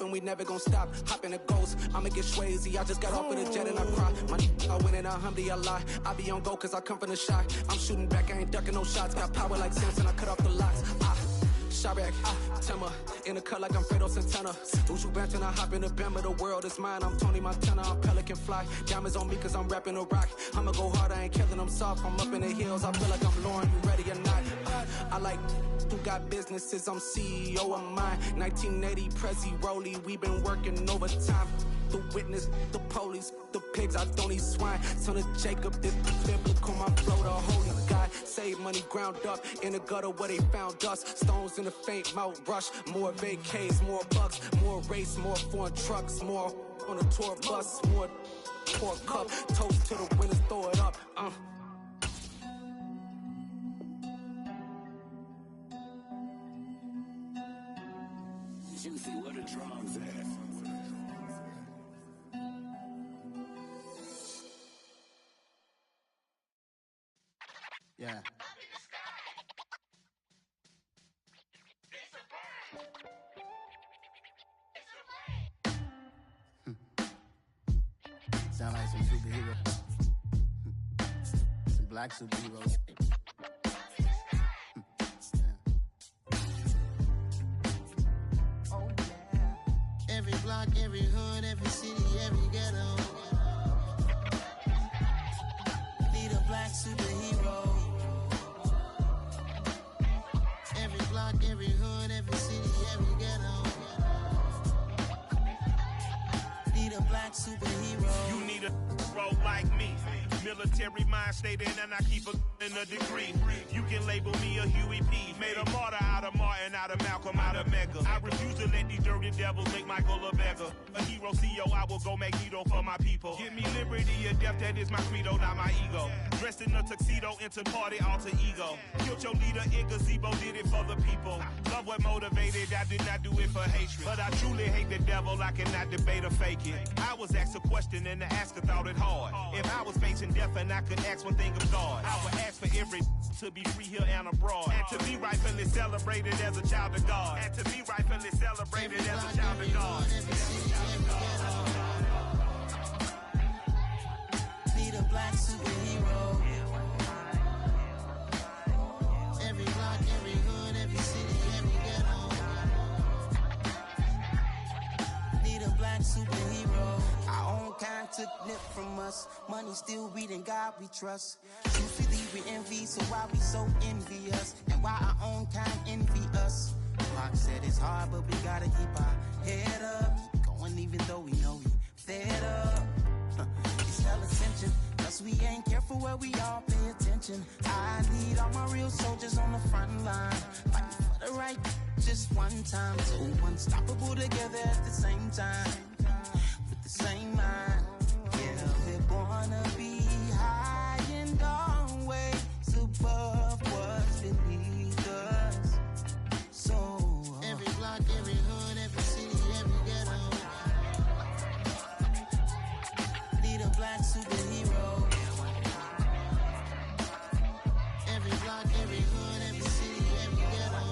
and we never gon' stop. Hop in a ghost, I'ma get Swayze. I just got off of the jet and I cry. My I win in a Humvee, I lie. I be on go cause I come from the shot. I'm shooting back, I ain't ducking no shots. Got power like Samson, I cut off the locks. Chirac, Timmer, in the cut like I'm Fredo Santana. Usual bench and I hop in the Bama, the world is mine. I'm Tony Montana, I'm Pelican Fly. Diamonds on me cause I'm rapping a rock. I'ma go hard, I ain't killing them soft. I'm up in the hills, I feel like I'm Lauren, you ready or not? I like who got businesses, I'm CEO of mine. 1980 Prezi Rolly, we been working overtime. The witness, the police, the pigs, I don't eat swine. Son of Jacob, this biblical, my flow, the holy God. Save money ground up in the gutter where they found us. Stones in the faint mouth rush. More vacays, more bucks, more race, more foreign trucks, more on a tour bus, more pour cup. Toast to the winners, throw it up. Juicy, where the drums at? Yeah. Sound like some superheroes. Some black superheroes. Oh yeah. Every block, every hood, every city, every ghetto. Need a black superhero. Every block, every hood, every city, every ghetto. Need a black superhero. You need a role like me. Military mind state and I keep in a degree. You can label me a Huey P. Made a martyr out of Martin, out of Malcolm, out of Mega. I refuse to let these dirty devils make Michael a beggar. A hero CEO, I will go Magneto for my people. Give me liberty or death, that is my credo, not my ego. Dressed in a tuxedo, into party, alter ego. Killed your leader in gazebo, did it for the people. Love what motivated, I did not do it for hatred. But I truly hate the devil, I cannot debate or fake it. I was asked a question and the asker thought it hard. If I was facing death and I could ask one thing of God, I would ask for every to be free here and abroad. And to be rightfully celebrated as a child of God. And to be rightfully celebrated as a child of God. Need a black superhero. Every block, every hood, every city, every ghetto. Need a black superhero. Our own kind took nip from us. Money still reading God we trust. Truthfully we envy, so why we so envious? And why our own kind envy us? Pac said it's hard, but we gotta keep our head up. Going even though we know we fed up. It's hell attention, cause we ain't careful where we all pay attention. I need all my real soldiers on the front line, fighting for the right just one time. So unstoppable together at the same time, with the same mind. Yeah, we're gonna be high and always above what's beneath us. So every block, every hood, every city, every ghetto. Need a black superhero. Every block, every hood, every city, every ghetto.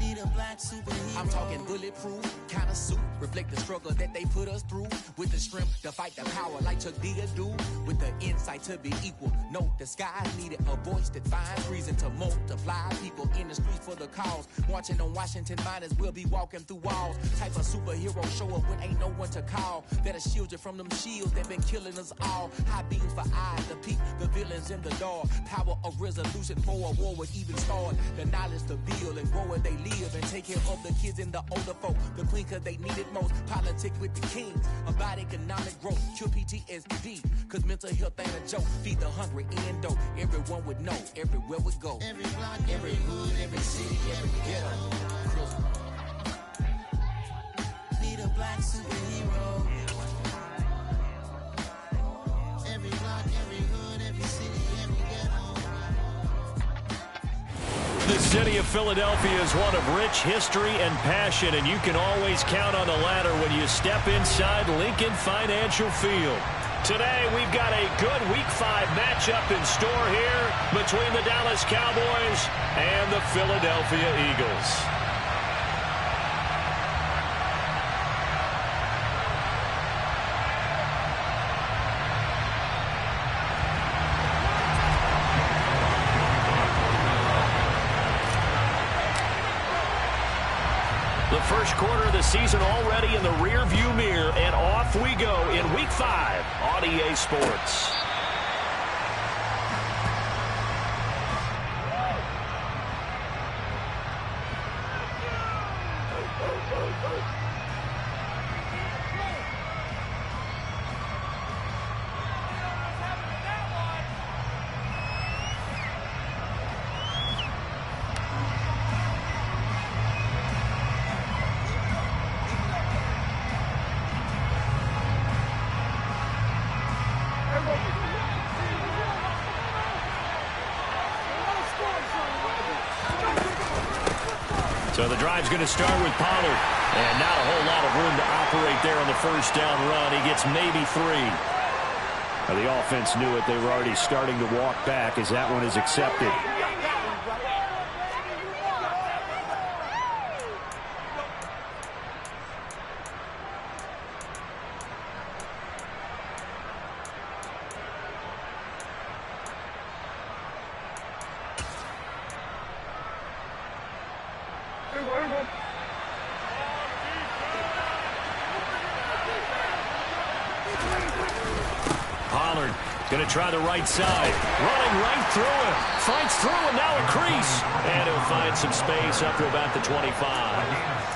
Need a black superhero. I'm talking bulletproof kind of suit, reflect the struggle that they put us through. With the strength to fight the power like Chuck D do. With the insight to be equal. No disguise needed, a voice that finds reason to multiply. People in the streets for the cause. Marching on Washington miners, we'll be walking through walls. Type of superhero show up when ain't no one to call. That'll shield you from them shields that been killing us all. High beams for eyes to peek the villains in the dark. Power of resolution for a war would even start. The knowledge to build and grow where they live and take care of the kids and the older folk. The queen cause they need it most. Politic with the kings. About economic growth. Cure PTSD. Cause mental health ain't a joke. Feed the hungry and dope. Everyone would know. Everywhere we go. Every block, every hood, every city, every ghetto. Need a black superhero. Every block, every hood, every city, every ghetto. The city of Philadelphia is one of rich history and passion, and you can always count on the latter when you step inside Lincoln Financial Field. Today, we've got a good Week 5 matchup in store here between the Dallas Cowboys and the Philadelphia Eagles. The first quarter of the season already in the rearview mirror, and off we go in Week 5 on EA Sports. So the drive's going to start with Pollard. And not a whole lot of room to operate there on the first down run. He gets maybe 3. Now the offense knew it. They were already starting to walk back as that one is accepted. Pollard going to try the right side. Running right through him. Fights through and now a crease. And he'll find some space up to about the 25.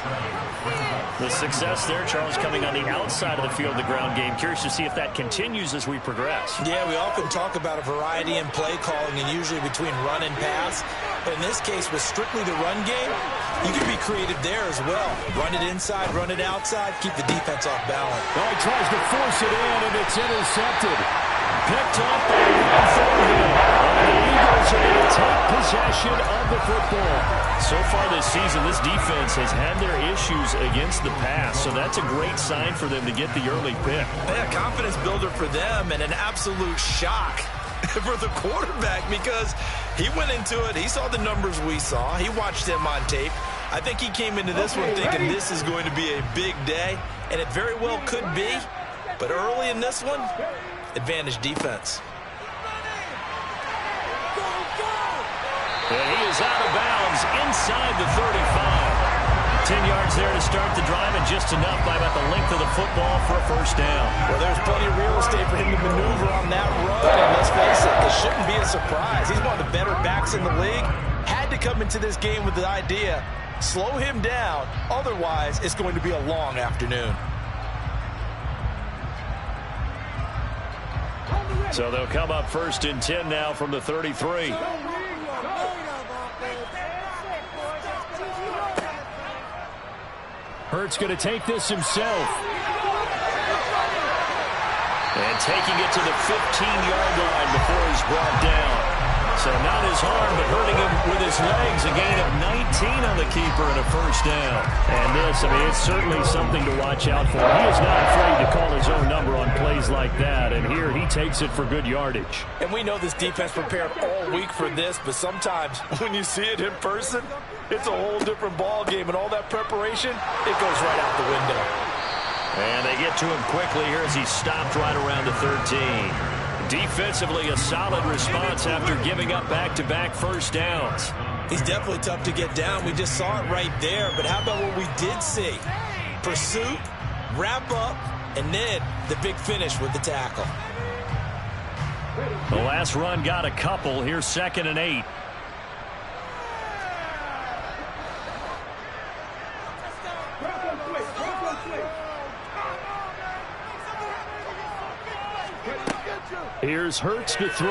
The success there, Charles, coming on the outside of the field, the ground game. Curious to see if that continues as we progress. Yeah, we often talk about a variety in play calling and usually between run and pass. But in this case, with strictly the run game, you can be creative there as well. Run it inside, run it outside, keep the defense off balance. Oh, he tries to force it in, and it's intercepted. Picked up by Will Thornhill. And the Eagles are going to take possession of the football. So far this season, this defense has had their issues against the pass, so that's a great sign for them to get the early pick. Yeah, confidence builder for them and an absolute shock for the quarterback because he went into it. He saw the numbers we saw. He watched them on tape. I think he came into this one thinking this is going to be a big day, and it very well could be. But early in this one, advantage defense. And he is out of bounds inside the 35. 10 yards there to start the drive, and just enough by about the length of the football for a first down. Well, there's plenty of real estate for him to maneuver on that run, and let's face it, this shouldn't be a surprise. He's one of the better backs in the league. Had to come into this game with the idea, slow him down, otherwise it's going to be a long afternoon. So they'll come up first and 10 now from the 33. Hurts going to take this himself. And taking it to the 15-yard line before he's brought down. So not his arm, but hurting him with his legs. A gain of 19 on the keeper and a first down. And this, I mean, it's certainly something to watch out for. He is not afraid to call his own number on plays like that. And here he takes it for good yardage. And we know this defense prepared all week for this, but sometimes when you see it in person, it's a whole different ball game. And all that preparation, it goes right out the window. And they get to him quickly here as he stopped right around the 13. Defensively, a solid response after giving up back-to-back first downs. He's definitely tough to get down. We just saw it right there. But how about what we did see? Pursuit, wrap up, and then the big finish with the tackle. The last run got a couple. Here's 2nd and 8. Here's Hurts to throw.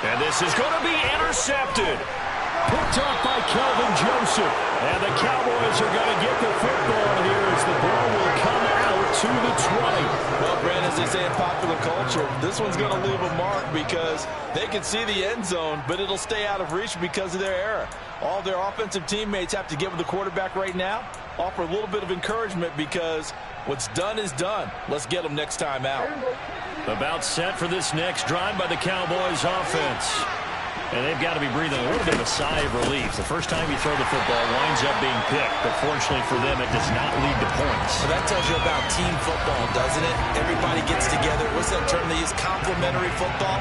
And this is going to be intercepted. Picked up by Kelvin Joseph. And the Cowboys are going to get the football here as the ball will come out to the 20. Well, Brand, as they say in popular culture, this one's going to leave a mark because they can see the end zone, but it'll stay out of reach because of their error. All their offensive teammates have to get with the quarterback right now, offer a little bit of encouragement because what's done is done. Let's get them next time out. About set for this next drive by the Cowboys offense. And they've got to be breathing a little bit of a sigh of relief. The first time you throw the football winds up being picked, but fortunately for them, it does not lead to points. So that tells you about team football, doesn't it? Everybody gets together. What's that term they use? Complementary football.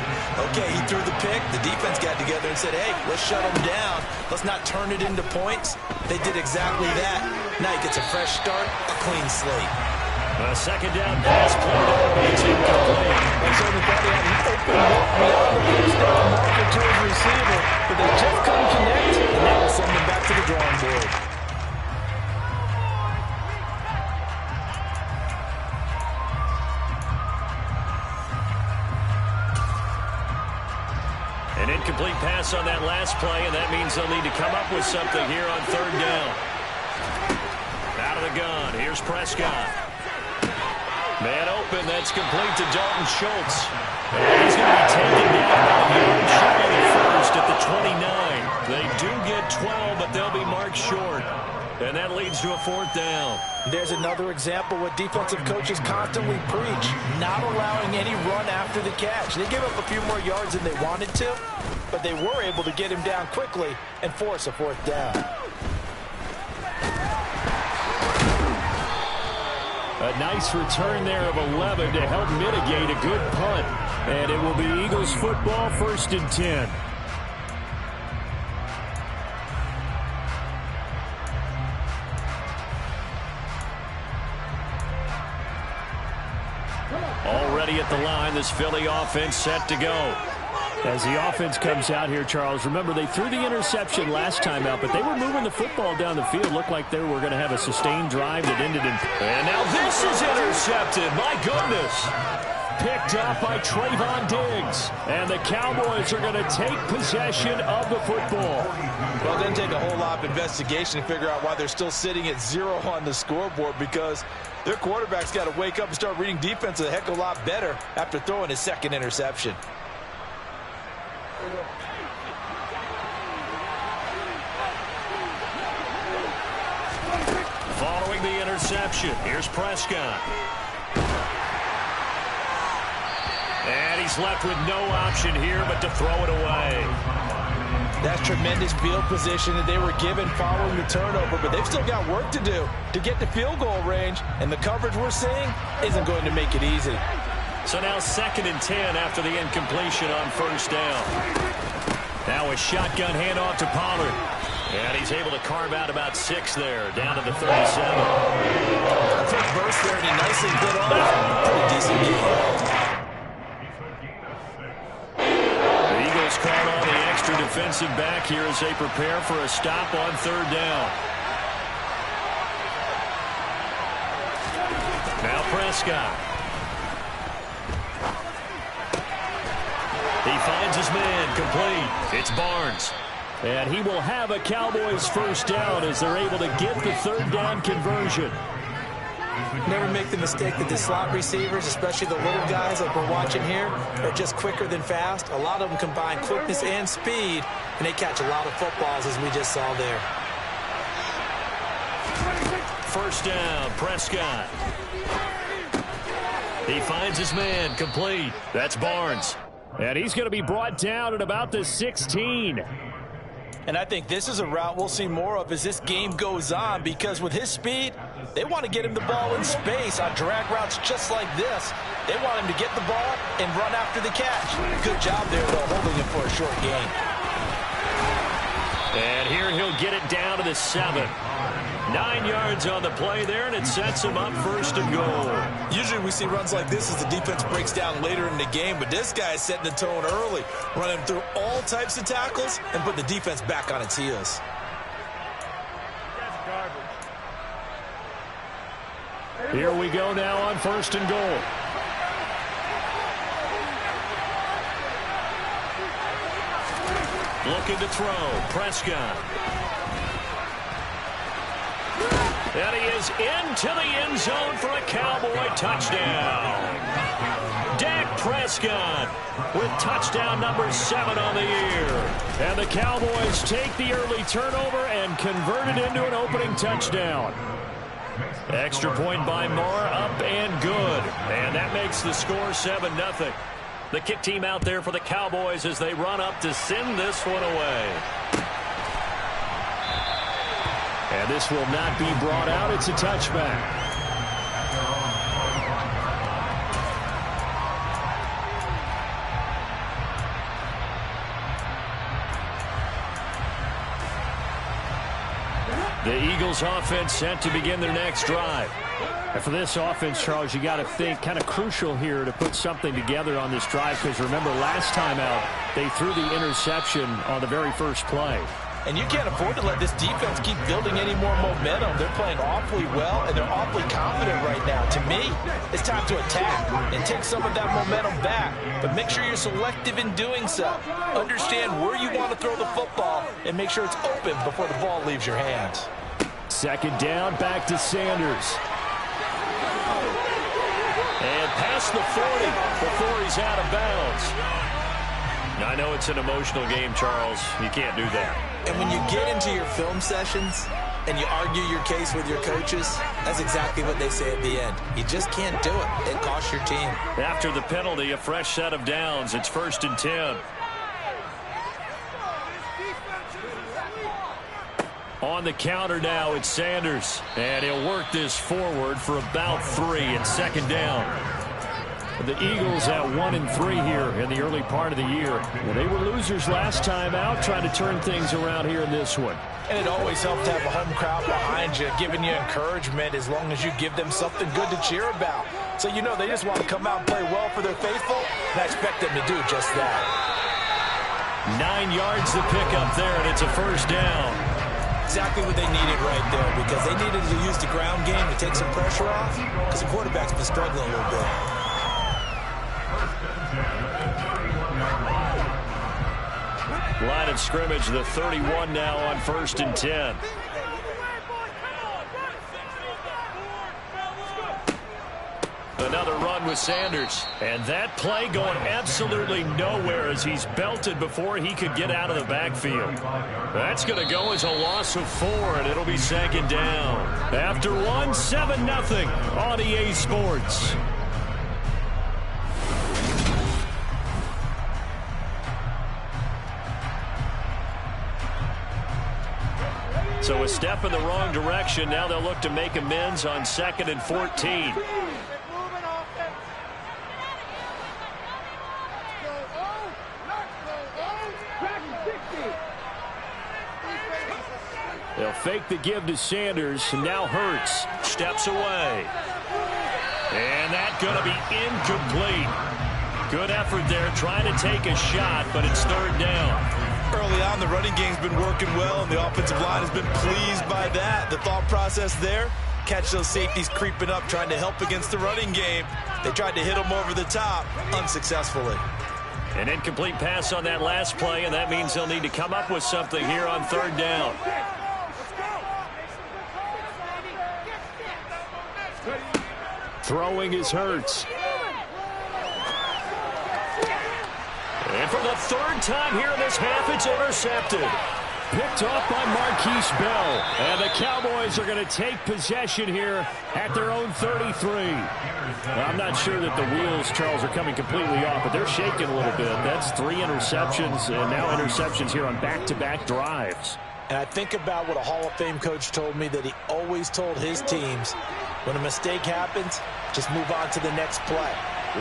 Okay, he threw the pick. The defense got together and said, hey, let's shut him down. Let's not turn it into points. They did exactly that. Now he gets a fresh start, a clean slate. A second down pass played out. It's incomplete. And so the body had an open look beyond the first down marker to his receiver, but they just couldn't connect, and that will send them back to the drawing board. An incomplete pass on that last play, and that means they'll need to come up with something here on third down. Out of the gun, here's Prescott. Man open, that's complete to Dalton Schultz. And he's going to be taken down by a shot of the first at the 29. They do get 12, but they'll be marked short. And that leads to a fourth down. There's another example what defensive coaches constantly preach, not allowing any run after the catch. They gave up a few more yards than they wanted to, but they were able to get him down quickly and force a fourth down. A nice return there of 11 to help mitigate a good punt. And it will be Eagles football, 1st and 10. Already at the line, this Philly offense set to go. As the offense comes out here, Charles, remember they threw the interception last time out, but they were moving the football down the field. Looked like they were going to have a sustained drive that ended in... And now this is intercepted. My goodness. Picked up by Trayvon Diggs. And the Cowboys are going to take possession of the football. Well, it doesn't take a whole lot of investigation to figure out why they're still sitting at 0 on the scoreboard, because their quarterback's got to wake up and start reading defense a heck of a lot better after throwing his second interception. Following the interception, here's Prescott. And he's left with no option here but to throw it away. That's tremendous field position that they were given following the turnover, but they've still got work to do to get to field goal range, and the coverage we're seeing isn't going to make it easy. So now 2nd and 10 after the incompletion on first down. Now a shotgun handoff to Pollard. And he's able to carve out about 6 there, down to the 37. A quick burst there, and he nicely bit off. Pretty decent game. The Eagles call on the extra defensive back here as they prepare for a stop on third down. Now Prescott. He finds his man, complete. It's Barnes. And he will have a Cowboys first down as they're able to get the third down conversion. Never make the mistake that the slot receivers, especially the little guys like we're watching here, are just quicker than fast. A lot of them combine quickness and speed, and they catch a lot of footballs, as we just saw there. First down, Prescott. He finds his man, complete. That's Barnes. And he's going to be brought down at about the 16. And I think this is a route we'll see more of as this game goes on, because with his speed, they want to get him the ball in space on drag routes just like this. They want him to get the ball and run after the catch. Good job there, though, holding him for a short gain. And here he'll get it down to the 7. 9 yards on the play there, and it sets him up 1st and goal. Usually we see runs like this as the defense breaks down later in the game, but this guy is setting the tone early, running through all types of tackles and putting the defense back on its heels. Here we go now on 1st and goal. Looking to throw, Prescott. And he is into the end zone for a Cowboy touchdown. Dak Prescott with touchdown number 7 on the year. And the Cowboys take the early turnover and convert it into an opening touchdown. Extra point by Moore, up and good. And that makes the score 7-0. The kick team out there for the Cowboys as they run up to send this one away. And this will not be brought out. It's a touchback. The Eagles offense set to begin their next drive. And for this offense, Charles, you got to think kind of crucial here to put something together on this drive, because remember last time out they threw the interception on the very first play. And you can't afford to let this defense keep building any more momentum. They're playing awfully well, and they're awfully confident right now. To me, it's time to attack and take some of that momentum back. But make sure you're selective in doing so. Understand where you want to throw the football and make sure it's open before the ball leaves your hands. Second down, back to Sanders. And past the 40 before he's out of bounds. Now, I know it's an emotional game, Charles. You can't do that. And when you get into your film sessions and you argue your case with your coaches, that's exactly what they say at the end. You just can't do it. It costs your team. After the penalty, a fresh set of downs. It's 1st and 10. On the counter now, it's Sanders. And he'll work this forward for about 3 and 2nd down. The Eagles at 1-3 here in the early part of the year. Well, they were losers last time out, trying to turn things around here in this one. And it always helps to have a home crowd behind you, giving you encouragement as long as you give them something good to cheer about. So you know they just want to come out and play well for their faithful, and I expect them to do just that. 9 yards to pick up there, and it's a 1st down. Exactly what they needed right there, because they needed to use the ground game to take some pressure off, because the quarterback's been struggling a little bit. Line of scrimmage, the 31 now on 1st and 10. Another run with Sanders. And that play going absolutely nowhere as he's belted before he could get out of the backfield. That's going to go as a loss of 4, and it'll be 2nd down. After 1, 7-0 on EA Sports. So a step in the wrong direction. Now they'll look to make amends on 2nd and 14. They'll fake the give to Sanders. Now Hurts steps away. And that's going to be incomplete. Good effort there trying to take a shot, but it's 3rd down. Early on, the running game's been working well, and the offensive line has been pleased by that. The thought process there, catch those safeties creeping up, trying to help against the running game. They tried to hit them over the top, unsuccessfully. An incomplete pass on that last play, and that means they'll need to come up with something here on 3rd down. Throwing is Hurts. And for the 3rd time here in this half, it's intercepted. Picked off by Marquise Bell. And the Cowboys are going to take possession here at their own 33. Well, I'm not sure that the wheels, Charles, are coming completely off, but they're shaking a little bit. That's 3 interceptions, and now interceptions here on back-to-back drives. And I think about what a Hall of Fame coach told me, that he always told his teams, when a mistake happens, just move on to the next play.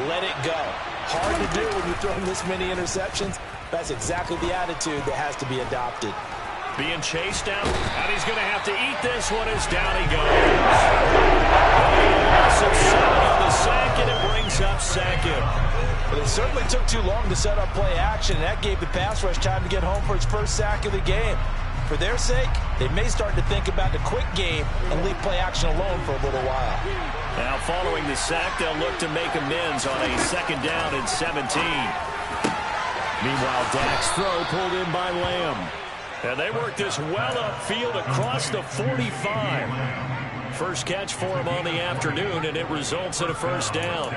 Let it go. Hard to do when you're throwing this many interceptions. That's exactly the attitude that has to be adopted. Being chased down, and he's going to have to eat this one as down he goes. So 7 on the sack, and it brings up 2nd. But it certainly took too long to set up play action, and that gave the pass rush time to get home for its 1st sack of the game. For their sake, they may start to think about the quick game and leave play action alone for a little while. Now following the sack, they'll look to make amends on a 2nd down and 17. Meanwhile, Dak's throw pulled in by Lamb. And they work this well upfield across the 45. First catch for him on the afternoon, and it results in a 1st down.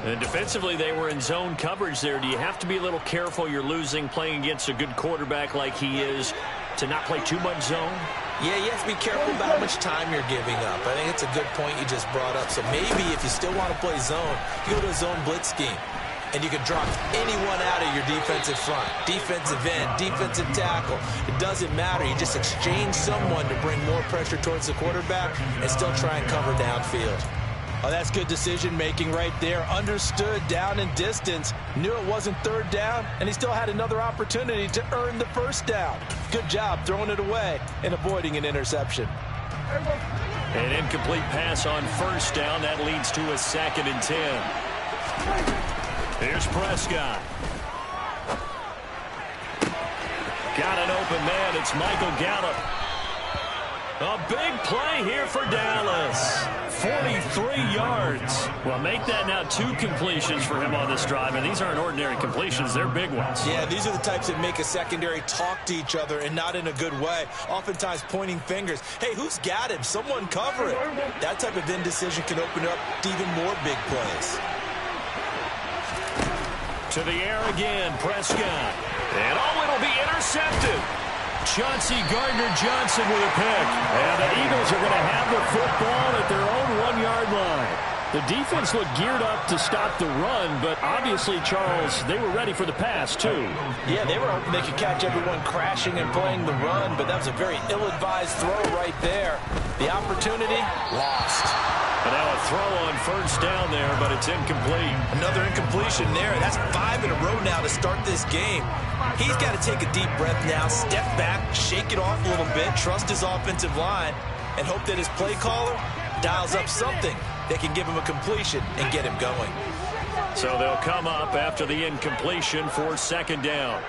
And defensively, they were in zone coverage there. Do you have to be a little careful? You're losing playing against a good quarterback like he is, to not play too much zone? Yeah, you have to be careful about how much time you're giving up. I think it's a good point you just brought up. So maybe if you still want to play zone, you go to a zone blitz scheme. and you can drop anyone out of your defensive front. Defensive end, defensive tackle. It doesn't matter. You just exchange someone to bring more pressure towards the quarterback and still try and cover downfield. Oh, that's good decision-making right there. Understood down and distance. Knew it wasn't third down, and he still had another opportunity to earn the first down. Good job throwing it away and avoiding an interception. An incomplete pass on first down. That leads to a 2nd and 10. Here's Prescott. Got an open man. It's Michael Gallup. A big play here for Dallas. 43 yards. Well, make that now 2 completions for him on this drive, and these aren't ordinary completions. They're big ones. Yeah, these are the types that make a secondary talk to each other and not in a good way. Oftentimes pointing fingers. Hey, who's got him? Someone cover it. That type of indecision can open up to even more big plays. To the air again, Prescott. And it'll be intercepted. Chauncey Gardner-Johnson with a pick. And the Eagles are going to have the football at their own 1-yard line. The defense looked geared up to stop the run, but obviously, Charles, they were ready for the pass, too. Yeah, they were hoping they could catch everyone crashing and playing the run, but that was a very ill-advised throw right there. The opportunity, lost. And now a throw on first down there, but it's incomplete. Another incompletion there. That's 5 in a row now to start this game. He's got to take a deep breath now, step back, shake it off a little bit, trust his offensive line, and hope that his play caller dials up something that can give him a completion and get him going. So they'll come up after the incompletion for 2nd down.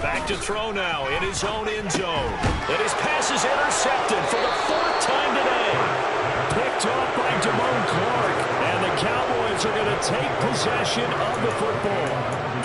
Back to throw now in his own end zone. And his pass is intercepted for the 4th time today. Picked off by Damone Clark. And the Cowboys are going to take possession of the football.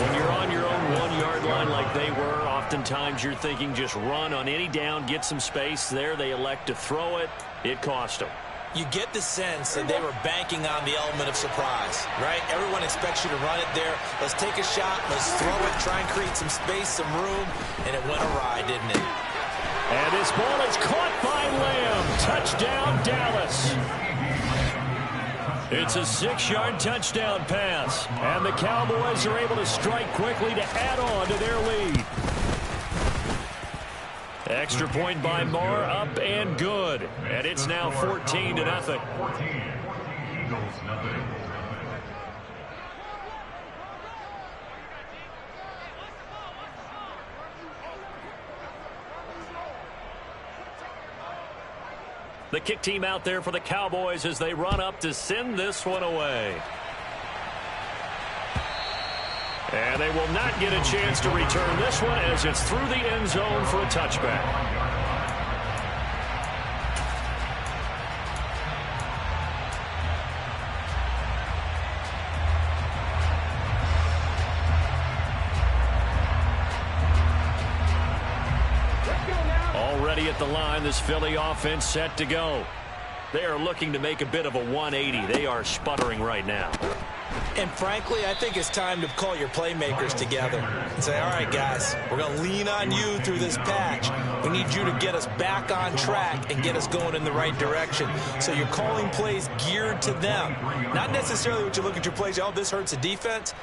When you're on your own 1-yard line like they were, oftentimes you're thinking just run on any down, get some space. There they elect to throw it. It cost them. You get the sense that they were banking on the element of surprise, right? Everyone expects you to run it there. Let's take a shot. Let's throw it. Try and create some space, some room. And it went awry, didn't it? And this ball is caught by Lamb. Touchdown, Dallas. It's a 6-yard touchdown pass. And the Cowboys are able to strike quickly to add on to their lead. Extra point by Moore, up and good. And it's now 14-0. The kick team out there for the Cowboys as they run up to send this one away. And they will not get a chance to return this one as it's through the end zone for a touchback. Already at the line, this Philly offense set to go. They are looking to make a bit of a 180. They are sputtering right now. And frankly, I think it's time to call your playmakers together and say, all right, guys, we're going to lean on you through this patch. We need you to get us back on track and get us going in the right direction. So you're calling plays geared to them. Not necessarily what you look at your plays, oh, this hurts the defense.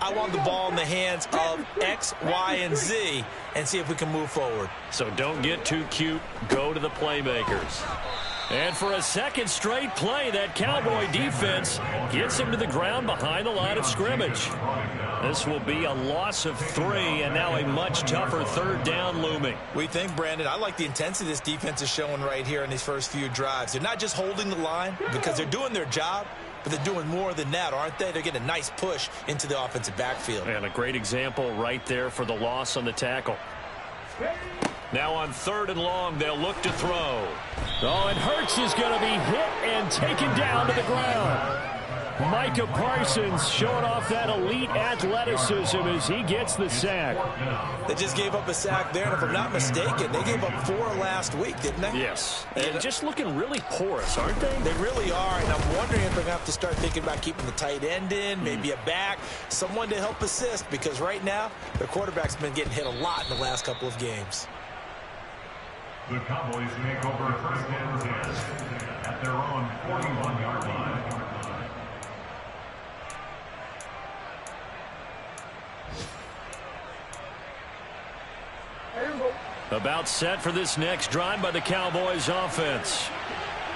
I want the ball in the hands of X, Y, and Z and see if we can move forward. So don't get too cute. Go to the playmakers. And for a second straight play, that Cowboy defense gets him to the ground behind the line of scrimmage. This will be a loss of 3, and now a much tougher 3rd down looming. We think, Brandon, I like the intensity this defense is showing right here in these first few drives. They're not just holding the line because they're doing their job, but they're doing more than that, aren't they? They're getting a nice push into the offensive backfield. And a great example right there for the loss on the tackle. Now on 3rd and long, they'll look to throw. Oh, and Hurts is going to be hit and taken down to the ground. Micah Parsons showing off that elite athleticism as he gets the sack. They just gave up a sack there, and if I'm not mistaken, they gave up 4 last week, didn't they? Yes. And just looking really porous, aren't they? They really are, and I'm wondering if they're going to have to start thinking about keeping the tight end in, maybe a back, someone to help assist, because right now, their quarterback's been getting hit a lot in the last couple of games. The Cowboys make over 1st and 10 at their own 41-yard line. About set for this next drive by the Cowboys offense.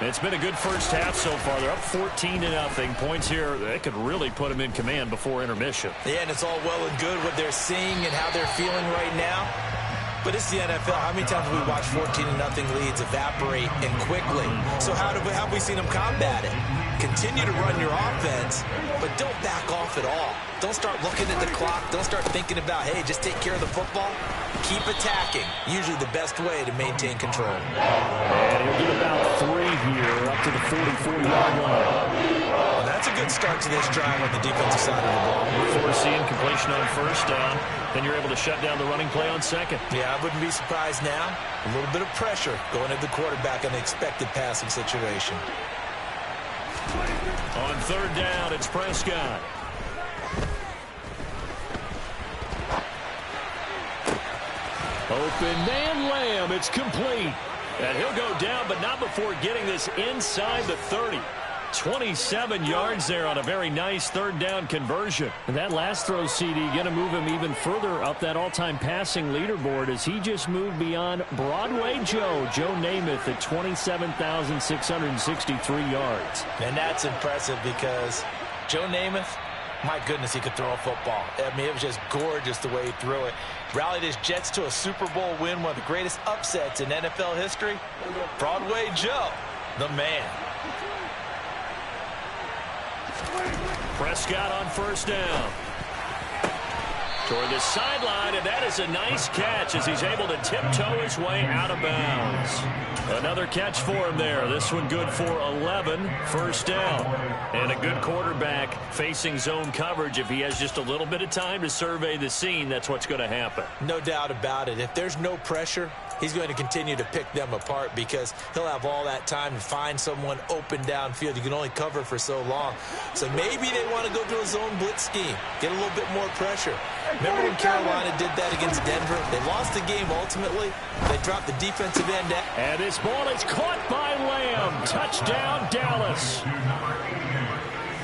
It's been a good first half so far. They're up 14-0. Points here, they could really put them in command before intermission. Yeah, and it's all well and good what they're seeing and how they're feeling right now. But it's the NFL. How many times have we watched 14-0 leads evaporate and quickly? So how have we seen them combat it? Continue to run your offense, but don't back off at all. Don't start looking at the clock. Don't start thinking about, hey, just take care of the football. Keep attacking. Usually the best way to maintain control. And he'll get about 3 here up to the 44-yard line. Well, that's a good start to this drive on the defensive side of the ball. Foreseeing completion on first down. Then you're able to shut down the running play on second. Yeah, I wouldn't be surprised now. A little bit of pressure going at the quarterback on the expected passing situation. On third down, it's Prescott. Open man Lamb. It's complete. And he'll go down, but not before getting this inside the 30. 27 yards there on a very nice third down conversion. And that last throw, CD, going to move him even further up that all-time passing leaderboard as he just moved beyond Broadway Joe Namath at 27,663 yards. And that's impressive because Joe Namath, my goodness, he could throw a football. I mean, it was just gorgeous the way he threw it. Rallied his Jets to a Super Bowl win, one of the greatest upsets in NFL history. Broadway Joe, the man. Prescott on first down. Toward the sideline, and that is a nice catch as he's able to tiptoe his way out of bounds. Another catch for him there. This one good for 11, first down. And a good quarterback facing zone coverage. If he has just a little bit of time to survey the scene, that's what's going to happen. No doubt about it. If there's no pressure, he's going to continue to pick them apart because he'll have all that time to find someone open downfield. You can only cover for so long. So maybe they want to go to a zone blitz scheme, get a little bit more pressure. Remember when Carolina did that against Denver? They lost the game ultimately. They dropped the defensive end. And this ball is caught by Lamb. Touchdown, Dallas.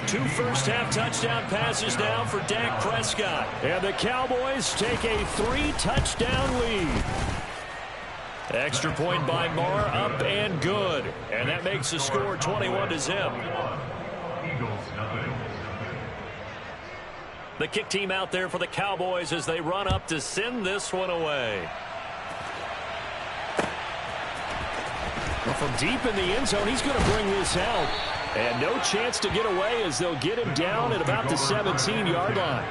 2 first-half touchdown passes now for Dak Prescott. And the Cowboys take a 3-touchdown lead. Extra point by Marr, up and good. And that makes the score 21-0. The kick team out there for the Cowboys as they run up to send this one away. Well, from deep in the end zone, he's going to bring this out. And no chance to get away as they'll get him down at about the 17-yard line.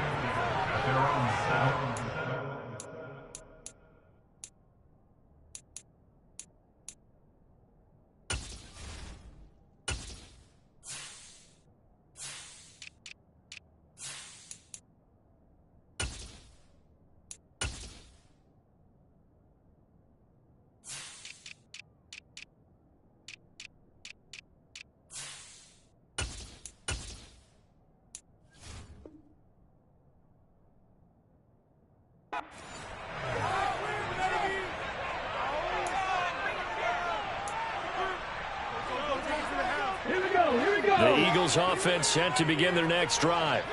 The Eagles offense set to begin their next drive.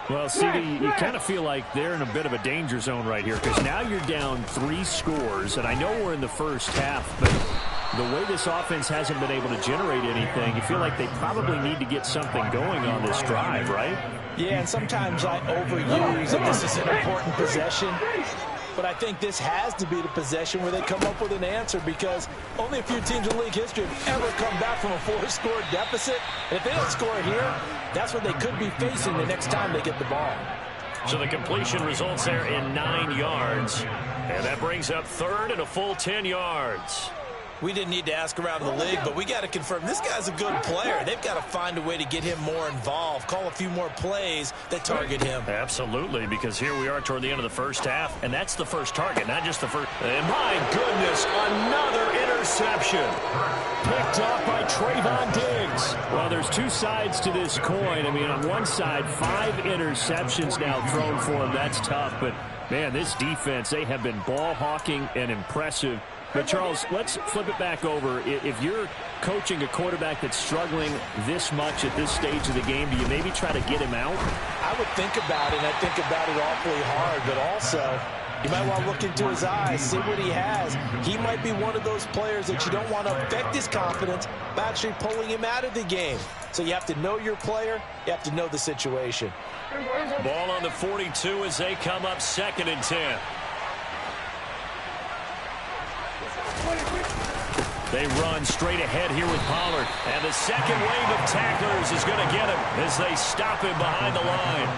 Well, CD, you kind of feel like they're in a bit of a danger zone right here because now you're down 3 scores, and I know we're in the first half, but the way this offense hasn't been able to generate anything, you feel like they probably need to get something going on this drive, right? Yeah, and sometimes I overuse that this is an important possession. But I think this has to be the possession where they come up with an answer because only a few teams in league history have ever come back from a 4-score deficit. And if they don't score here, that's what they could be facing the next time they get the ball. So the completion results there in 9 yards. And that brings up third and a full 10 yards. We didn't need to ask around the league, but we got to confirm this guy's a good player. They've got to find a way to get him more involved, call a few more plays that target him. Absolutely, because here we are toward the end of the first half, and that's the first target, not just the first. And my goodness, another interception. Picked off by Trayvon Diggs. Well, there's 2 sides to this coin. I mean, on one side, 5 interceptions now thrown for him. That's tough, but, man, this defense, they have been ball hawking and impressive. But, Charles, let's flip it back over. If you're coaching a quarterback that's struggling this much at this stage of the game, do you maybe try to get him out? I would think about it, and I think about it awfully hard. But also, You might want to look into his eyes, see what he has. He might be one of those players that you don't want to affect his confidence by actually pulling him out of the game. So you have to know your player. You have to know the situation. Ball on the 42 as they come up 2nd and 10. They run straight ahead here with Pollard. And the second wave of tacklers is going to get him as they stop him behind the line.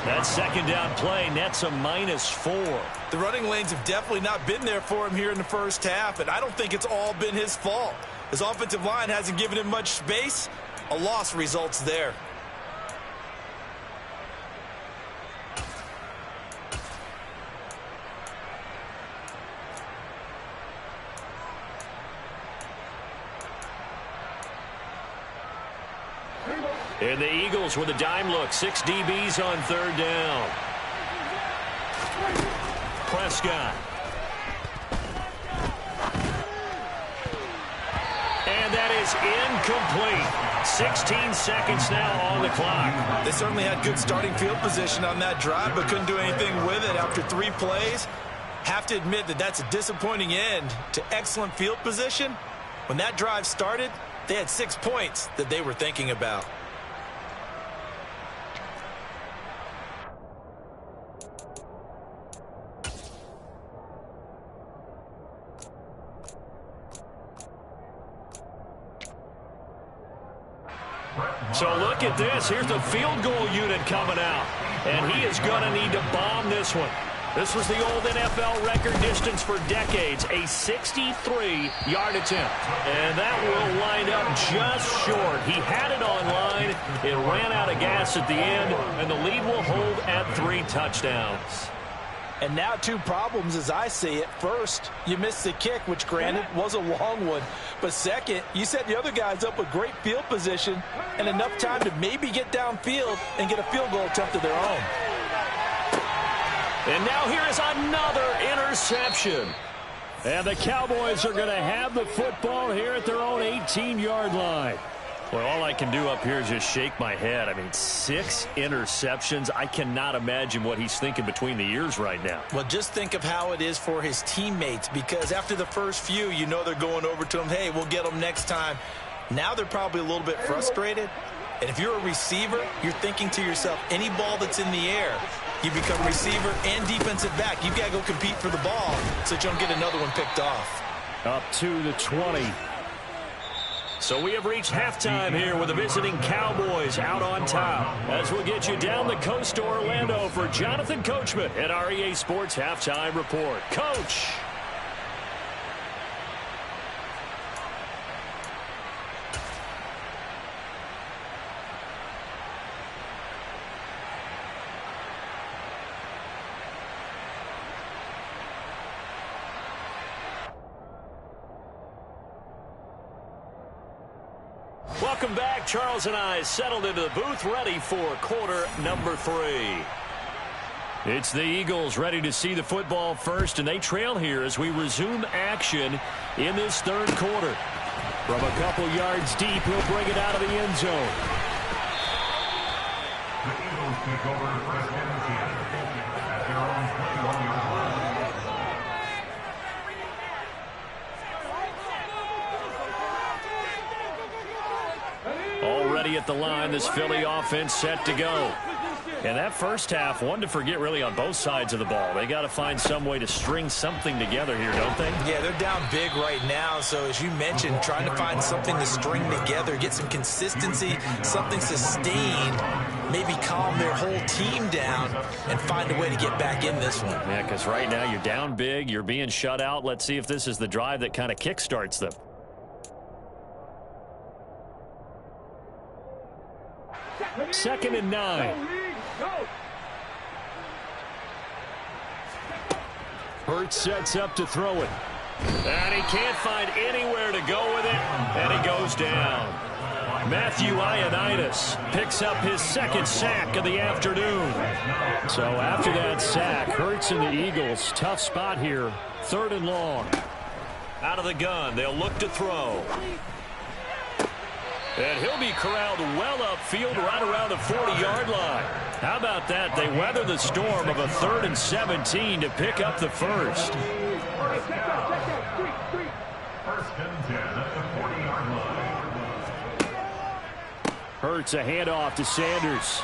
That second down play nets a -4. The running lanes have definitely not been there for him here in the first half, and I don't think it's all been his fault. His offensive line hasn't given him much space. A loss results there. And the Eagles with a dime look. 6 DBs on 3rd down. Prescott. And that is incomplete. 16 seconds now on the clock. They certainly had good starting field position on that drive, but couldn't do anything with it after 3 plays. Have to admit that that's a disappointing end to excellent field position. When that drive started, they had 6 points that they were thinking about. So look at this. Here's the field goal unit coming out. And he is going to need to bomb this one. This was the old NFL record distance for decades, a 63-yard attempt. And that will line up just short. He had it on line. It ran out of gas at the end, and the lead will hold at 3 touchdowns. And now 2 problems as I see it. First, you missed the kick, which granted was a long one. But second, you set the other guys up with great field position and enough time to maybe get downfield and get a field goal attempt of their own. And now here is another interception. And the Cowboys are going to have the football here at their own 18-yard line. Well, all I can do up here is just shake my head. I mean, 6 interceptions. I cannot imagine what he's thinking between the ears right now. Well, just think of how it is for his teammates, because after the first few, you know they're going over to him, hey, we'll get them next time. Now they're probably a little bit frustrated. And if you're a receiver, you're thinking to yourself, any ball that's in the air, you become receiver and defensive back. You've got to go compete for the ball so that you don't get another one picked off. Up to the 20. So we have reached halftime here with the visiting Cowboys out on top. As we'll get you down the coast to Orlando for Jonathan Coachman at our EA Sports Halftime Report. Coach. Welcome back. Charles and I settled into the booth, ready for quarter number 3. It's the Eagles ready to see the football first, and they trail here as we resume action in this 3rd quarter. From a couple yards deep, he'll bring it out of the end zone. The Eagles take over 1st and 10 at their own 21-yard line. Already at the line, this Philly offense set to go. And that first half, one to forget really on both sides of the ball. They got to find some way to string something together here, don't they? Yeah, they're down big right now. So as you mentioned, trying to find something to string together, get some consistency, something sustained, maybe calm their whole team down and find a way to get back in this one. Yeah, because right now you're down big, you're being shut out. Let's see if this is the drive that kind of kickstarts them. Second and 9. Hurts sets up to throw it. And he can't find anywhere to go with it, and he goes down. Matthew Ioannidis picks up his 2nd sack of the afternoon. So after that sack, Hurts and the Eagles, tough spot here. 3rd and long. Out of the gun, they'll look to throw. And he'll be corralled well upfield right around the 40-yard line. How about that? They weather the storm of a 3rd and 17 to pick up the first. First and 10 at the 40-yard line. Hurts a handoff to Sanders.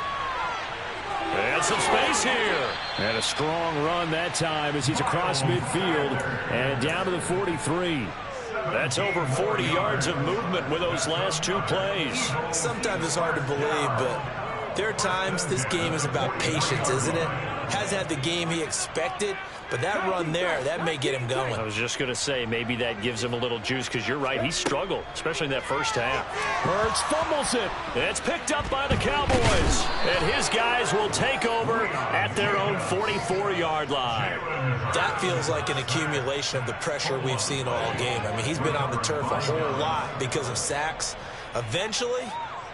And some space here. And a strong run that time as he's across midfield and down to the 43. That's over 40 yards of movement with those last 2 plays. Sometimes it's hard to believe, but there are times this game is about patience, isn't it? Hasn't had the game he expected, but that run there, that may get him going. I was just going to say, maybe that gives him a little juice, because you're right, he struggled, especially in that first half. Hurts fumbles it. It's picked up by the Cowboys, and his guys will take over at their own 44-yard line. That feels like an accumulation of the pressure we've seen all game. I mean, he's been on the turf a whole lot because of sacks. Eventually,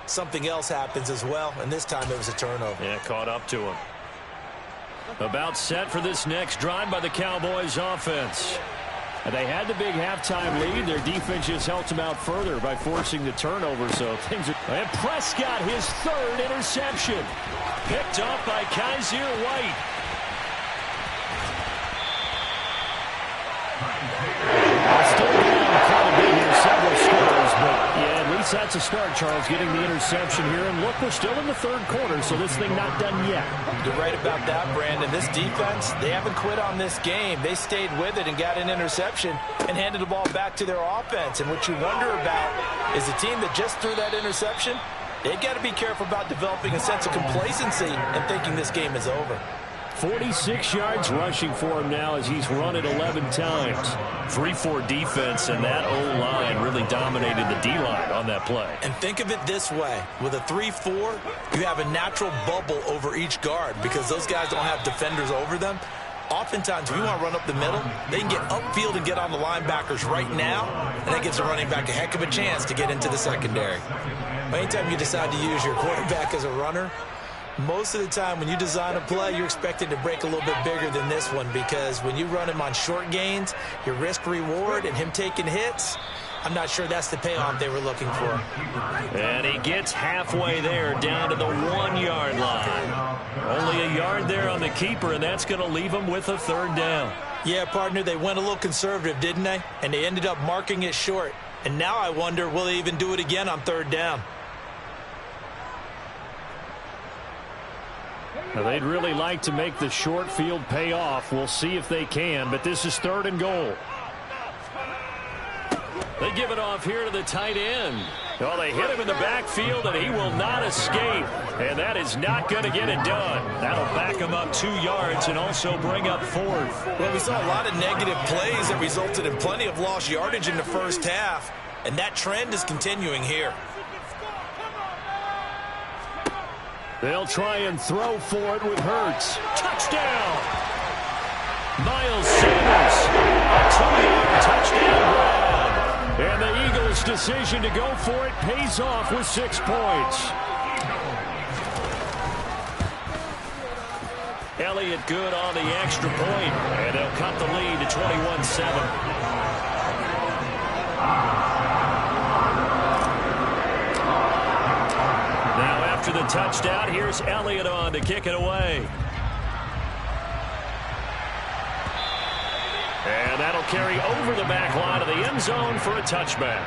something else happens as well, and this time it was a turnover. Yeah, caught up to him. About set for this next drive by the Cowboys offense. And they had the big halftime lead. Their defense just helped them out further by forcing the turnover. So things are... And Prescott, his 3rd interception. Picked up by Kaiser White. Still down quite a bit here, several scores, but yeah, at least that's a start, Charles, getting the interception here. And look, we're still in the 3rd quarter, so this thing not done yet. You're right about that, Brandon. This defense, they haven't quit on this game. They stayed with it and got an interception and handed the ball back to their offense. And what you wonder about is a team that just threw that interception, they've got to be careful about developing a sense of complacency and thinking this game is over. 46 yards rushing for him now as he's run it 11 times. 3-4 defense, and that O-line really dominated the D-line on that play. And think of it this way. With a 3-4, you have a natural bubble over each guard because those guys don't have defenders over them. Oftentimes, if you want to run up the middle, they can get upfield and get on the linebackers right now, and that gives the running back a heck of a chance to get into the secondary. Anytime you decide to use your quarterback as a runner, most of the time when you design a play, you're expected to break a little bit bigger than this one because when you run him on short gains, your risk-reward and him taking hits, I'm not sure that's the payoff they were looking for. And he gets halfway there down to the 1-yard line. Only a yard there on the keeper, and that's going to leave him with a 3rd down. Yeah, partner, they went a little conservative, didn't they? And they ended up marking it short. And now I wonder, will they even do it again on 3rd down? Now, they'd really like to make the short field pay off. We'll see if they can, but this is 3rd and goal. They give it off here to the tight end. Oh, they hit him in the backfield, and he will not escape. And that is not going to get it done. That'll back him up 2 yards and also bring up 4th. Well, we saw a lot of negative plays that resulted in plenty of lost yardage in the first half, and that trend is continuing here. They'll try and throw for it with Hurts. Touchdown! Miles Sanders, a 2-yard touchdown grab. And the Eagles' decision to go for it pays off with 6 points. Elliott good on the extra point, and they'll cut the lead to 21-7. After the touchdown, here's Elliott on to kick it away. And that'll carry over the back line of the end zone for a touchback.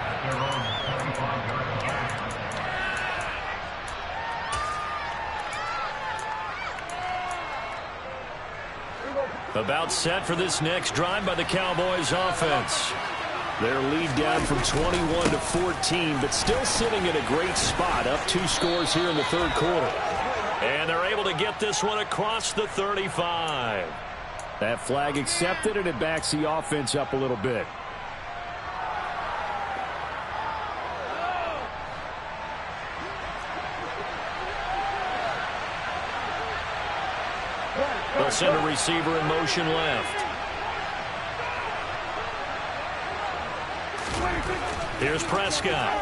About set for this next drive by the Cowboys offense. Their lead down from 21 to 14, but still sitting in a great spot, up 2 scores here in the 3rd quarter. And they're able to get this one across the 35. That flag accepted, and it backs the offense up a little bit. They'll send a receiver in motion left. Here's Prescott.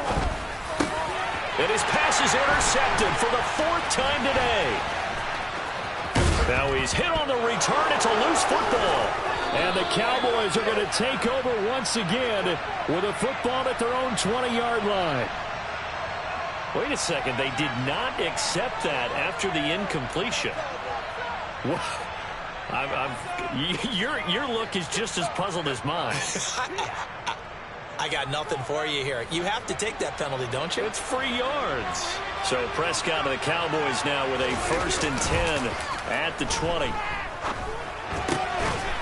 And his pass is intercepted for the 4th time today. Now he's hit on the return. It's a loose football. And the Cowboys are going to take over once again with a football at their own 20-yard line. Wait a second. They did not accept that after the incompletion. Your look is just as puzzled as mine. I got nothing for you here. You have to take that penalty, don't you? It's free yards. So Prescott of the Cowboys now with a 1st and 10 at the 20.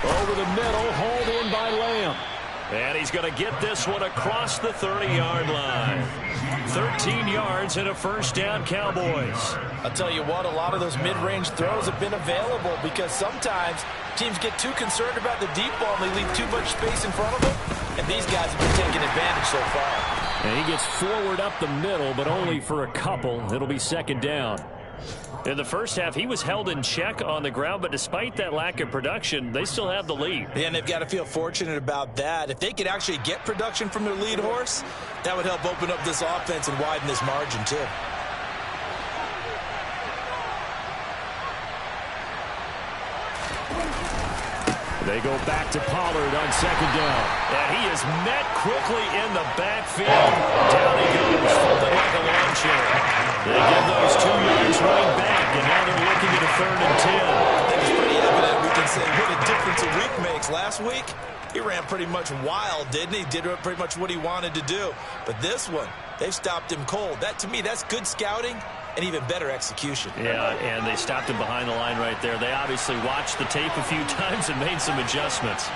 Over the middle, hauled in by Lamb. And he's going to get this one across the 30-yard line. 13 yards and a 1st down, Cowboys. I'll tell you what, a lot of those mid-range throws have been available because sometimes teams get too concerned about the deep ball and they leave too much space in front of them. And these guys have been taking advantage so far. And he gets forward up the middle, but only for a couple. It'll be 2nd down. In the first half, he was held in check on the ground, but despite that lack of production, they still have the lead. And they've got to feel fortunate about that. If they could actually get production from their lead horse, that would help open up this offense and widen this margin, too. They go back to Pollard on 2nd down. And he is met quickly in the backfield. Down he goes, folded like a lawn chair. They give those 2 yards running back, and now they're looking at a 3rd and 10. I think it's pretty evident we can say what a difference a week makes. Last week, he ran pretty much wild, didn't he? Did pretty much what he wanted to do. But this one, they've stopped him cold. That, to me, that's good scouting and even better execution. Yeah, and they stopped him behind the line right there. They obviously watched the tape a few times and made some adjustments.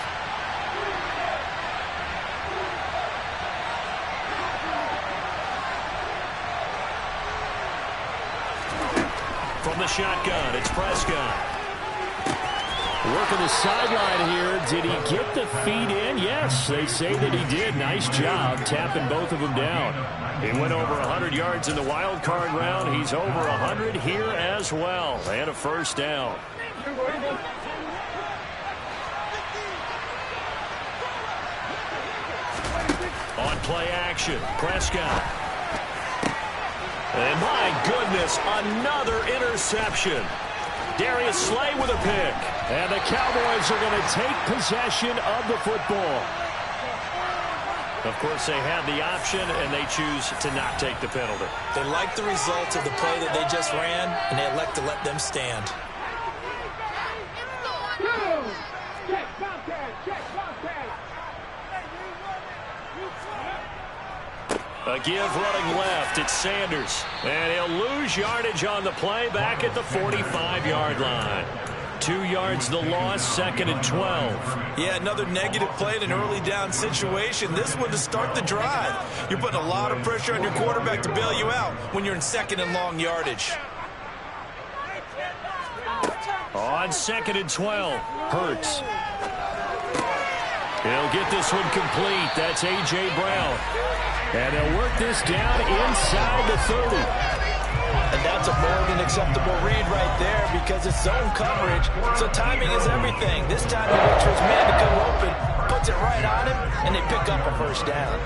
From the shotgun, it's Prescott. Working the sideline here. Did he get the feet in? Yes, they say that he did. Nice job tapping both of them down. He went over 100 yards in the wild card round. He's over 100 here as well. And a 1st down. On play action, Prescott. And my goodness, another interception. Darius Slay with a pick. And the Cowboys are going to take possession of the football. Of course, they have the option, and they choose to not take the penalty. They like the results of the play that they just ran, and they elect to let them stand. A give running left. It's Sanders. And he'll lose yardage on the play back at the 45-yard line. 2 yards the loss, 2nd and 12. Yeah, another negative play in an early down situation. This one to start the drive. You're putting a lot of pressure on your quarterback to bail you out when you're in 2nd and long yardage. On 2nd and 12, Hurts. He'll get this one complete. That's A.J. Brown. And they'll work this down inside the 30. And that's a more than acceptable read right there because it's zone coverage, so timing is everything. This time he waits for his man to come open, puts it right on him, and they pick up a 1st down.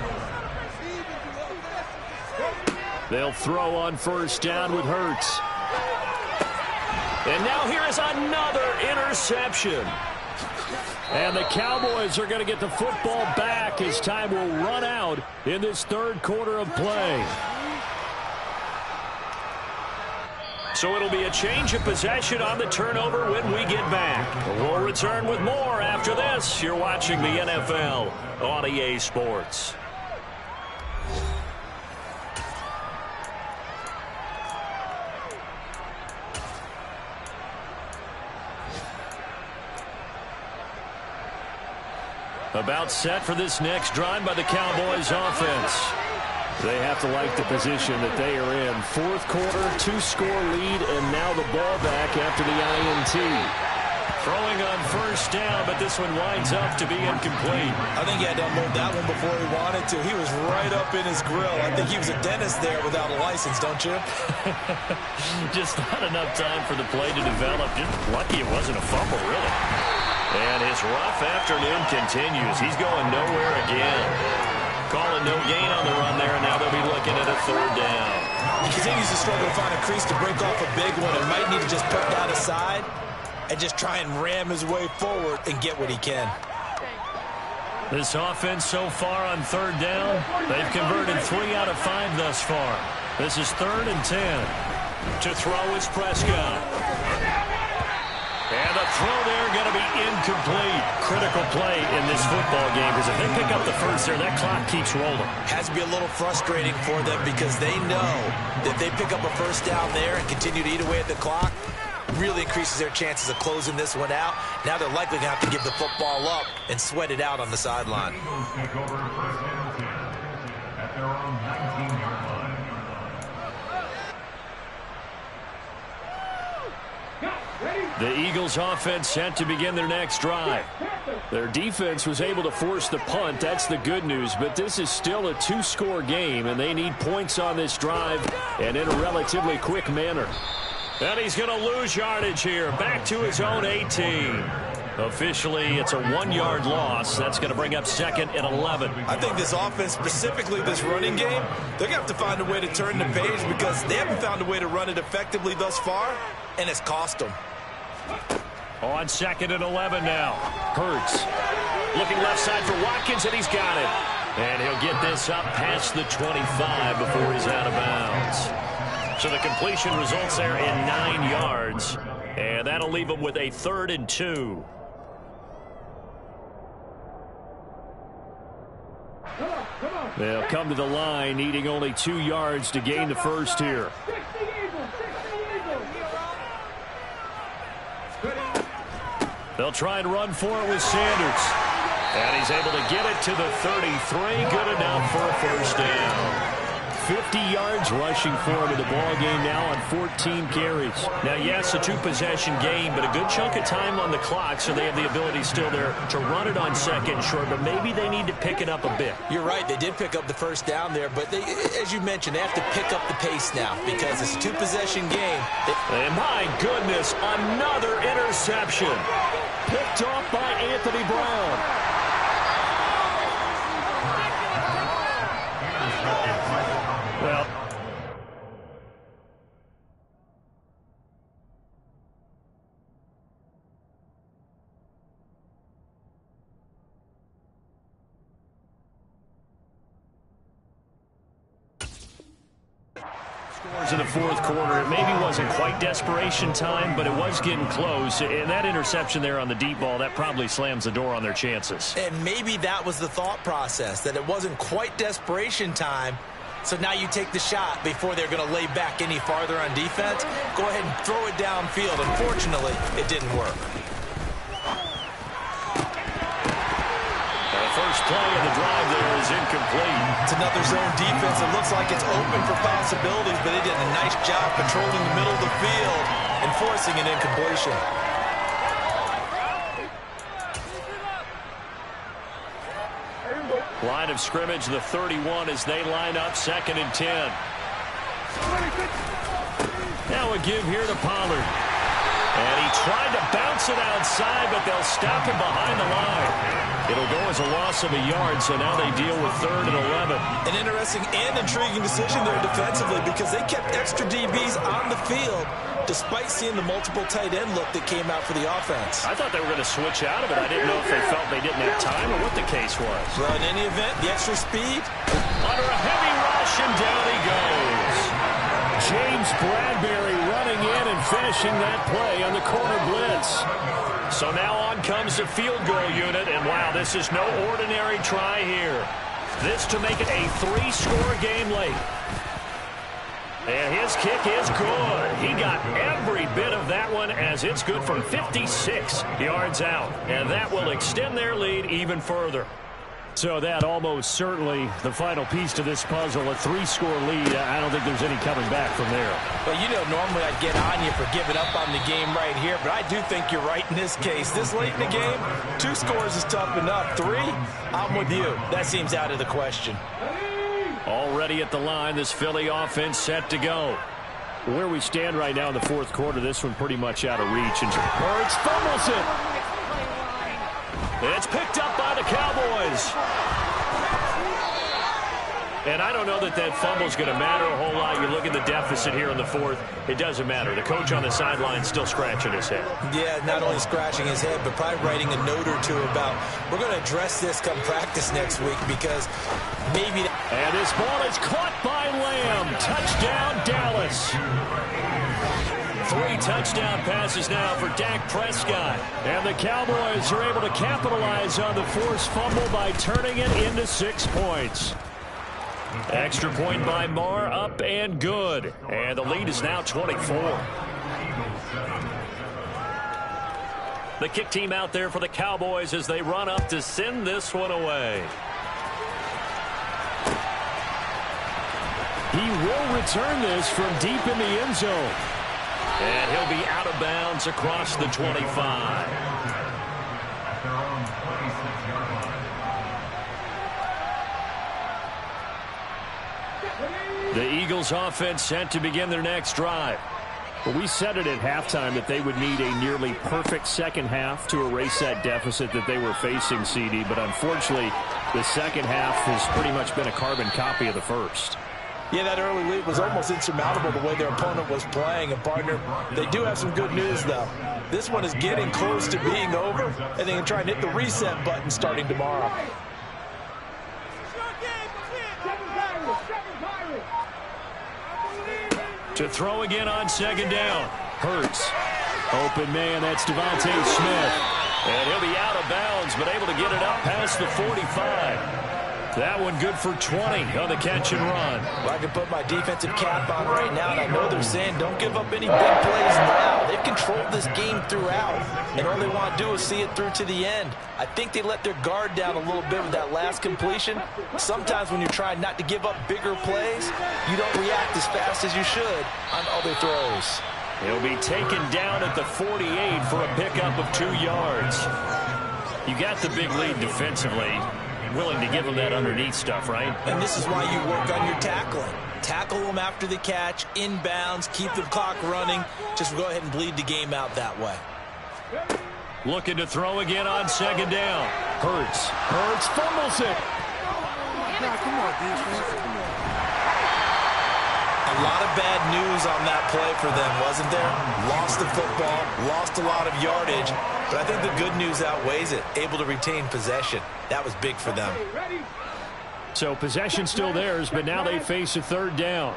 They'll throw on 1st down with Hurts. And now here is another interception. And the Cowboys are going to get the football back as time will run out in this 3rd quarter of play. So it'll be a change of possession on the turnover when we get back. We'll return with more after this. You're watching the NFL on EA Sports. About set for this next drive by the Cowboys offense. They have to like the position that they are in. 4th quarter, 2-score lead, and now the ball back after the INT. Throwing on 1st down, but this one winds up to be incomplete. I think he had to unload that one before he wanted to. He was right up in his grill. I think he was a dentist there without a license, don't you? Just not enough time for the play to develop. Just lucky it wasn't a fumble, really. And his rough afternoon continues. He's going nowhere again. Calling no gain on the run there, and now they'll be looking at a 3rd down. He continues to struggle to find a crease to break off a big one and might need to just put that aside and just try and ram his way forward and get what he can. This offense so far on third down, they've converted 3 out of 5 thus far. This is 3rd and 10. To throw is Prescott. And the throw there going to be incomplete. Critical play in this football game because if they pick up the first there, that clock keeps rolling. Has to be a little frustrating for them because they know that if they pick up a first down there and continue to eat away at the clock, really increases their chances of closing this one out. Now they're likely going to have to give the football up and sweat it out on the sideline. Eagles take over first and 10 at their own 19-yard line. The Eagles offense set to begin their next drive. Their defense was able to force the punt. That's the good news. But this is still a 2-score game, and they need points on this drive and in a relatively quick manner. And he's going to lose yardage here. Back to his own 18. Officially, it's a 1-yard loss. That's going to bring up 2nd and 11. I think this offense, specifically this running game, they're going to have to find a way to turn the page because they haven't found a way to run it effectively thus far, and it's cost them. On 2nd and 11 now. Hurts looking left side for Watkins, and he's got it. And he'll get this up past the 25 before he's out of bounds. So the completion results there in 9 yards. And that'll leave him with a 3rd and 2. They'll come to the line, needing only 2 yards to gain the first here. They'll try and run for it with Sanders. And he's able to get it to the 33. Good enough for a first down. 50 yards rushing for him in the ball game now on 14 carries. Now, yes, a 2-possession game, but a good chunk of time on the clock, so they have the ability still there to run it on 2nd and short, but maybe they need to pick it up a bit. You're right. They did pick up the first down there, but they, as you mentioned, they have to pick up the pace now because it's a 2-possession game. And my goodness, another interception. Picked off by Anthony Brown. Well, scores in the 4th quarter. It maybe wasn't quite desperation time, but it was getting close. And that interception there on the deep ball, that probably slams the door on their chances. And maybe that was the thought process, that it wasn't quite desperation time. So now you take the shot before they're going to lay back any farther on defense. Go ahead and throw it downfield. Unfortunately, it didn't work. The first play of the drive there is incomplete. It's another zone defense. It looks like it's open for possibilities, but they did a nice job patrolling the middle of the field and forcing an incompletion. Line of scrimmage, the 31 as they line up 2nd and 10. Now a give here to Pollard. And he tried to bounce it outside, but they'll stop him behind the line. It'll go as a loss of a yard, so now they deal with 3rd and 11. An interesting and intriguing decision there defensively because they kept extra DBs on the field despite seeing the multiple tight end look that came out for the offense. I thought they were going to switch out of it. I didn't know if they felt they didn't have time or what the case was. Well, in any event, the extra speed. Under a heavy rush, and down he goes. James Bradbury running in and finishing that play on the corner blitz. So now on comes the field goal unit, and wow, this is no ordinary try here. This to make it a 3-score game late. And his kick is good. He got every bit of that one as it's good from 56 yards out. And that will extend their lead even further. So that almost certainly the final piece to this puzzle, a 3-score lead. I don't think there's any coming back from there. Well, you know, normally I'd get on you for giving up on the game right here, but I do think you're right in this case. This late in the game, 2 scores is tough enough. 3, I'm with you. That seems out of the question. Already at the line, this Philly offense set to go. Where we stand right now in the 4th quarter, this one pretty much out of reach. And Hurts fumbles it. It's picked up by the Cowboys. And I don't know that that fumble is going to matter a whole lot. You look at the deficit here in the fourth. It doesn't matter. The coach on the sideline still scratching his head. Yeah, not only scratching his head, but probably writing a note or two about, we're going to address this come practice next week because maybe... And this ball is caught by Lamb. Touchdown, Dallas. 3 touchdown passes now for Dak Prescott. And the Cowboys are able to capitalize on the forced fumble by turning it into 6 points. Extra point by Marr, up and good. And the lead is now 24. The kick team out there for the Cowboys as they run up to send this one away. He will return this from deep in the end zone. And he'll be out of bounds across the 25. The Eagles offense set to begin their next drive. Well, we said it at halftime that they would need a nearly perfect second half to erase that deficit that they were facing, CD. But unfortunately, the second half has pretty much been a carbon copy of the first. Yeah, that early lead was almost insurmountable the way their opponent was playing. And, partner, they do have some good news, though. This one is getting close to being over, and they can try and hit the reset button starting tomorrow. To throw again on second down. Hurts. Open man, that's Devontae Smith. And he'll be out of bounds, but able to get it up past the 45. That one good for 20 on the catch and run. Well, I can put my defensive cap on right now, and I know they're saying don't give up any big plays now. They've controlled this game throughout, and all they want to do is see it through to the end. I think they let their guard down a little bit with that last completion. Sometimes when you're trying not to give up bigger plays, you don't react as fast as you should on other throws. He'll be taken down at the 48 for a pickup of 2 yards. You got the big lead defensively. Willing to give them that underneath stuff, right? And this is why you work on your tackling. Tackle them after the catch, inbounds, keep the clock running. Just go ahead and bleed the game out that way. Looking to throw again on second down. Hurts. Hurts fumbles it. Come on, defense. A lot of bad news on that play for them, wasn't there? Lost the football, lost a lot of yardage, but I think the good news outweighs it. Able to retain possession. That was big for them. So possession still theirs, but now they face a third down.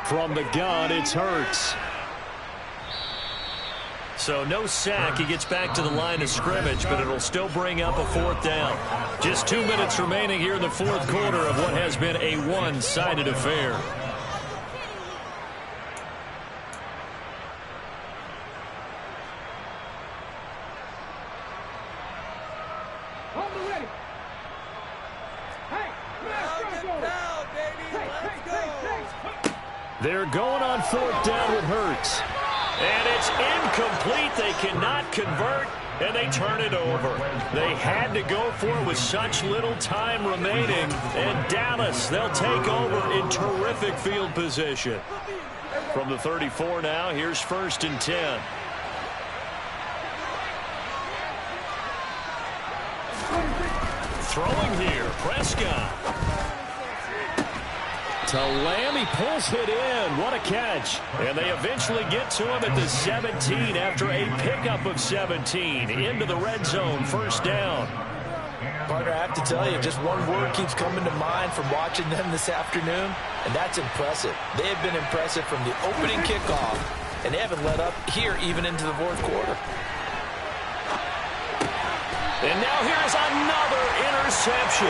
From the gun, it's Hurts. So no sack. He gets back to the line of scrimmage, but it'll still bring up a fourth down. Just 2 minutes remaining here in the fourth quarter of what has been a one-sided affair. They're going on fourth down with Hurts. And it's incomplete. They cannot convert, and they turn it over. They had to go for it with such little time remaining. And Dallas, they'll take over in terrific field position. From the 34 now, here's 1st and 10. Throwing here, Prescott. To Lamb, he pulls it in. What a catch. And they eventually get to him at the 17 after a pickup of 17. Into the red zone, first down. Partner, I have to tell you, just one word keeps coming to mind from watching them this afternoon, and that's impressive. They have been impressive from the opening kickoff, and they haven't let up here even into the fourth quarter. And now here's another interception.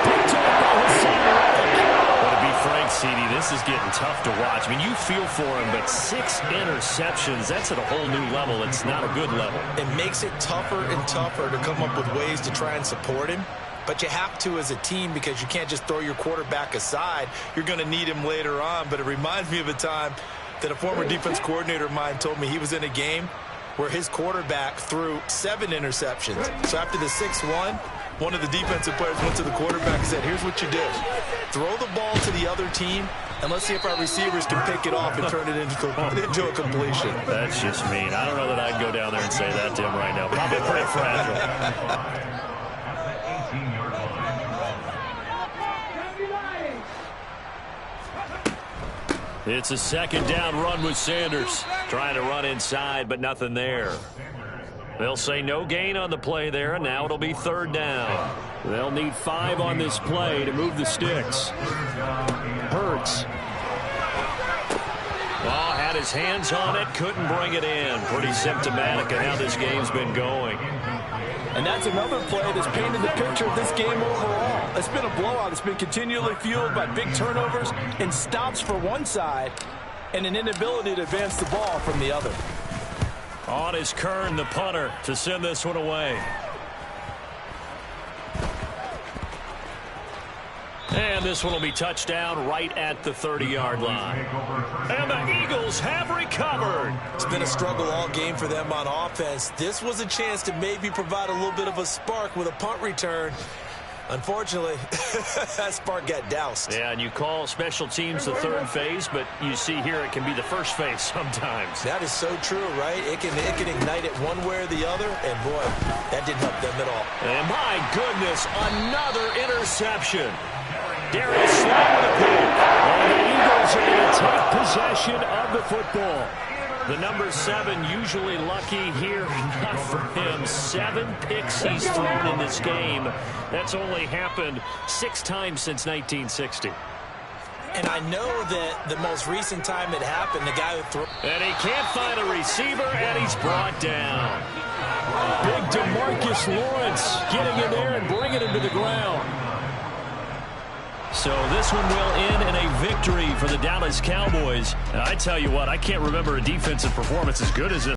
Picked up by Hassan Reddick. Well, to be frank, CD, this is getting tough to watch. I mean, you feel for him, but 6 interceptions, that's at a whole new level. It's not a good level. It makes it tougher and tougher to come up with ways to try and support him. But you have to as a team because you can't just throw your quarterback aside. You're going to need him later on. But it reminds me of a time that a former defense coordinator of mine told me he was in a game where his quarterback threw 7 interceptions. So after the 6-1, one of the defensive players went to the quarterback and said, here's what you do. Throw the ball to the other team, and let's see if our receivers can pick it off and turn it into a completion. That's just mean. I don't know that I'd go down there and say that to him right now. Probably pretty fragile. It's a second down run with Sanders. Trying to run inside, but nothing there. They'll say no gain on the play there, and now it'll be third down. They'll need 5 on this play to move the sticks. Hurts. Oh, had his hands on it, couldn't bring it in. Pretty symptomatic of how this game's been going. And that's another play that's painted the picture of this game overall. It's been a blowout. It's been continually fueled by big turnovers and stops for one side and an inability to advance the ball from the other. On is Kern, the punter, to send this one away. And this one will be touchdown right at the 30-yard line. And the Eagles have recovered. It's been a struggle all game for them on offense. This was a chance to maybe provide a little bit of a spark with a punt return. Unfortunately, that spark got doused. Yeah, and you call special teams the third phase, but you see here it can be the first phase sometimes. That is so true, right? It can ignite it one way or the other, and boy, that didn't help them at all. And my goodness, another interception. Darius Slay with a pick. And the Eagles are going to take possession of the football. The number 7 usually lucky here, not for him. 7 picks he's thrown in this game. That's only happened 6 times since 1960. And I know that the most recent time it happened, the guy who threw... And he can't find a receiver, and he's brought down. Big DeMarcus Lawrence getting in there and bringing him to the ground. So this one will end in a victory for the Dallas Cowboys. And I tell you what, I can't remember a defensive performance as good as this.